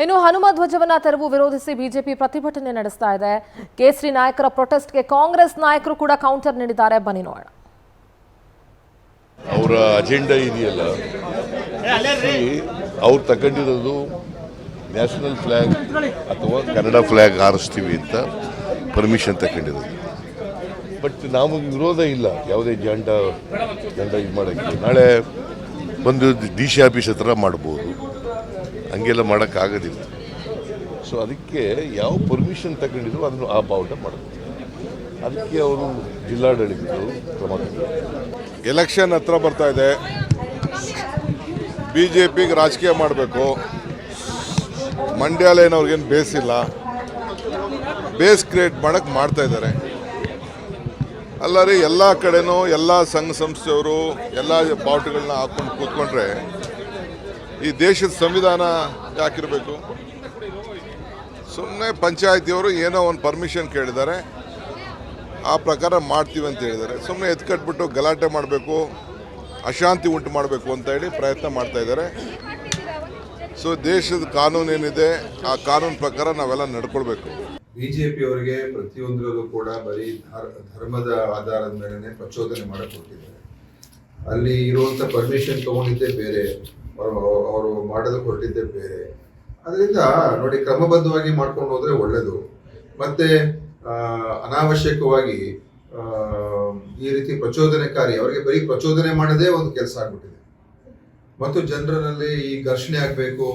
ಇನ್ನು ಹನುಮ ಧ್ವಜವನ್ನ ತೆರವು ವಿರೋಧಿಸಿ ಬಿಜೆಪಿ ಪ್ರತಿಭಟನೆ ನಡೆಸ್ತಾ ಇದೆ. ಕೇಸರಿ ನಾಯಕರ ಪ್ರೊಟೆಸ್ಟ್ಗೆ ಕಾಂಗ್ರೆಸ್ ನಾಯಕರು ಕೂಡ ಕೌಂಟರ್ ನೀಡಿದ್ದಾರೆ. ಬನ್ನಿ ನೋಡೋಣ. ಅವರ ಅಜೆಂಡಾ ಇದೆಯಲ್ಲ, ಅವ್ರು ತಗೊಂಡಿರೋದು ನ್ಯಾಷನಲ್ ಫ್ಲಾಗ್ ಅಥವಾ ಕನ್ನಡ ಫ್ಲಾಗ್ ಹಾರಿಸ್ತೀವಿ ಅಂತ ಪರ್ಮಿಷನ್ ತಗೊಂಡಿರೋದು. ಬಟ್ ನಮಗೆ ವಿರೋಧ ಇಲ್ಲ ಯಾವುದೇ ಜಂಡ ಇದು ಮಾಡೋಕ್ಕೆ. ನಾಳೆ ಒಂದು ಡಿ ಸಿ ಆಫೀಸ್ ಹತ್ರ ಮಾಡ್ಬೋದು, ಹಂಗೆಲ್ಲ ಮಾಡೋಕ್ಕಾಗೋದಿಲ್ಲ. ಸೊ ಅದಕ್ಕೆ ಯಾವ ಪರ್ಮಿಷನ್ ತಗೊಂಡಿದ್ರು ಅದನ್ನು ಆ ಬಾವುಟ ಮಾಡೋದು. ಅದಕ್ಕೆ ಅವರು ಜಿಲ್ಲಾಡಳಿತರು ಕ್ರಮ ತಗೊಂಡಿದ್ದಾರೆ. ಎಲೆಕ್ಷನ್ ಹತ್ರ ಬರ್ತಾ ಇದೆ, ಬಿ ಜೆ ಪಿಗೆ ರಾಜಕೀಯ ಮಾಡಬೇಕು. ಮಂಡ್ಯಾಲೇನವ್ರಿಗೇನು ಬೇಸಿಲ್ಲ, ಬೇಸ್ ಕ್ರಿಯೇಟ್ ಮಾಡೋಕ್ಕೆ ಮಾಡ್ತಾ ಇದ್ದಾರೆ. ಅಲ್ಲರಿ ಎಲ್ಲ ಕಡೆನೂ ಎಲ್ಲ ಸಂಘ ಸಂಸ್ಥೆಯವರು ಎಲ್ಲ ಬಾವುಟಗಳನ್ನ ಹಾಕ್ಕೊಂಡು ಕೂತ್ಕೊಂಡ್ರೆ ಈ ದೇಶದ ಸಂವಿಧಾನ ಯಾಕಿರಬೇಕು? ಸುಮ್ಮನೆ ಪಂಚಾಯತಿಯವರು ಏನೋ ಒಂದು ಪರ್ಮಿಷನ್ ಕೇಳಿದ್ದಾರೆ, ಆ ಪ್ರಕಾರ ಮಾಡ್ತೀವಿ ಅಂತ ಹೇಳಿದ್ದಾರೆ. ಸುಮ್ಮನೆ ಎತ್ಕಟ್ಬಿಟ್ಟು ಗಲಾಟೆ ಮಾಡಬೇಕು, ಅಶಾಂತಿ ಉಂಟು ಮಾಡಬೇಕು ಅಂತ ಹೇಳಿ ಪ್ರಯತ್ನ ಮಾಡ್ತಾ ಇದ್ದಾರೆ. ಸೊ ದೇಶದ ಕಾನೂನು ಏನಿದೆ ಆ ಕಾನೂನು ಪ್ರಕಾರ ನಾವೆಲ್ಲ ನಡ್ಕೊಳ್ಬೇಕು. ಬಿಜೆಪಿಯವರಿಗೆ ಪ್ರತಿಯೊಂದರಲ್ಲೂ ಕೂಡ ಬರೀ ಧರ್ಮದ ಆಧಾರದ ಮೇಲೆ ಪ್ರಚೋದನೆ ಮಾಡಕ್ಕೆ ಕೊಟ್ಟಿದ್ದಾರೆ. ಅಲ್ಲಿ ಇರುವಂಥ ಪರ್ಮಿಷನ್ ತಗೊಂಡಿದ್ದೇ ಬೇರೆ, ಅವರು ಮಾಡೋದಕ್ಕೆ ಹೊರಟಿದ್ದೇ ಬೇರೆ. ಅದರಿಂದ ನೋಡಿ, ಕ್ರಮಬದ್ಧವಾಗಿ ಮಾಡ್ಕೊಂಡು ಹೋದ್ರೆ ಒಳ್ಳೇದು. ಮತ್ತೆ ಅನಾವಶ್ಯಕವಾಗಿ ಈ ರೀತಿ ಪ್ರಚೋದನೆಕಾರಿ ಅವರಿಗೆ ಬರೀ ಪ್ರಚೋದನೆ ಮಾಡೋದೇ ಒಂದು ಕೆಲಸ ಆಗ್ಬಿಟ್ಟಿದೆ. ಮತ್ತು ಜನರಲ್ಲಿ ಈ ಘರ್ಷಣೆ ಆಗಬೇಕು,